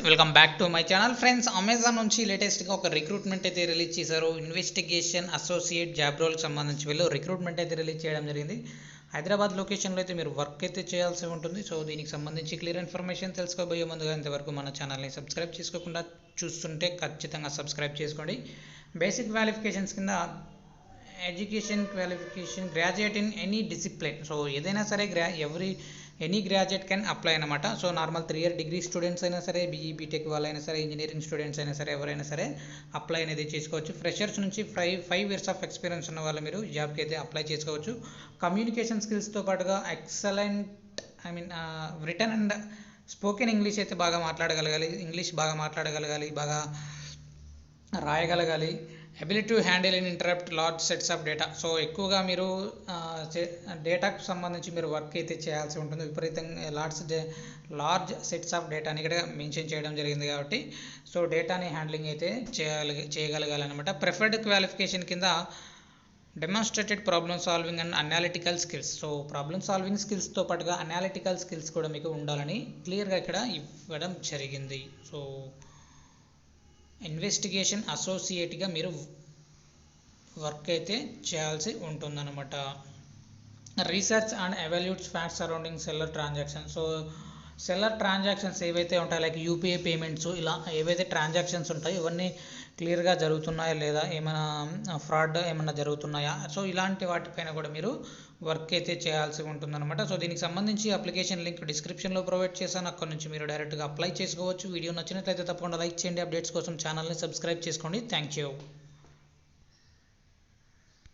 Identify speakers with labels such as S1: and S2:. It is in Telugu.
S1: Welcome back to my channel friends. Amazon నుంచి లేటెస్ట్గా ఒక రిక్రూట్మెంట్ అయితే రిలీజ్ చేశారు. ఇన్వెస్టిగేషన్ అసోసియేట్ జాబ్ రోల్కి సంబంధించి వీళ్ళు రిక్రూట్మెంట్ అయితే రిలీజ్ చేయడం జరిగింది. హైదరాబాద్ లొకేషన్లో అయితే మీరు వర్క్ అయితే చేయాల్సి ఉంటుంది. సో దీనికి సంబంధించి క్లియర్ ఇన్ఫర్మేషన్ తెలుసుకోబోయే ముందుగా ఇంతవరకు మన ఛానల్ని సబ్స్క్రైబ్ చేసుకోకుండా చూస్తుంటే ఖచ్చితంగా సబ్స్క్రైబ్ చేసుకోండి. బేసిక్ క్వాలిఫికేషన్స్ కింద education qualification graduate in any discipline. So ఏదైనా సరే ఎనీ గ్రాడ్యుయేట్ కెన్ అప్లై అనమాట. So normal 3 year degree students అయినా సరే, బీఈ బీటెక్ వాళ్ళైనా సరే, ఇంజనీరింగ్ స్టూడెంట్స్ అయినా సరే, ఎవరైనా సరే అప్లై అనేది చేసుకోవచ్చు. ఫ్రెషర్స్ నుంచి 5 ఇయర్స్ ఆఫ్ ఎక్స్పీరియన్స్ ఉన్న వాళ్ళు మీరు జాబ్కి అయితే అప్లై చేసుకోవచ్చు. కమ్యూనికేషన్ స్కిల్స్తో పాటుగా excellent written and spoken English అయితే బాగా మాట్లాడగలగాలి, ఇంగ్లీష్ బాగా మాట్లాడగలగాలి, బాగా రాయగలగాలి. Ability to handle and interrupt large sets of data. So ఎక్కువగా మీరు డేటాకు సంబంధించి మీరు వర్క్ అయితే చేయాల్సి ఉంటుంది. విపరీతంగా లార్జ్ సెట్స్ ఆఫ్ డేటాని ఇక్కడ మెన్షన్ చేయడం జరిగింది కాబట్టి సో డేటాని హ్యాండ్లింగ్ అయితే చేయగలగాలన్నమాట. ప్రిఫర్డ్ క్వాలిఫికేషన్ కింద demonstrated problem solving and analytical skills. So problem solving స్కిల్స్తో పాటుగా అనాలిటికల్ స్కిల్స్ కూడా మీకు ఉండాలని క్లియర్గా ఇక్కడ ఇవ్వడం జరిగింది. సో ఇన్వెస్టిగేషన్ అసోసియేట్గా మీరు వర్క్ అయితే చేయాల్సి ఉంటుందన్నమాట. Research and evaluates facts surrounding seller transaction. So seller transactions ఏవైతే ఉంటాయో లైక్ యూపీఐ పేమెంట్స్, ఇలా ఏవైతే ట్రాన్సాక్షన్స్ ఉంటాయో ఇవన్నీ క్లియర్గా జరుగుతున్నాయా లేదా, ఏమైనా ఫ్రాడ్ ఏమైనా జరుగుతున్నాయా, సో ఇలాంటి వాటిపైన కూడా మీరు వర్క్ అయితే చేయాల్సి ఉంటుందన్నమాట. సో దీనికి సంబంధించి అప్లికేషన్ లింక్ డిస్క్రిప్షన్లో ప్రొవైడ్ చేశాను. అక్కడ నుంచి మీరు డైరెక్ట్గా అప్లై చేసుకోవచ్చు. వీడియో నచ్చినట్లయితే తప్పకుండా లైక్ చేయండి. అప్డేట్స్ కోసం ఛానల్ని సబ్స్క్రైబ్ చేసుకోండి. Thank you.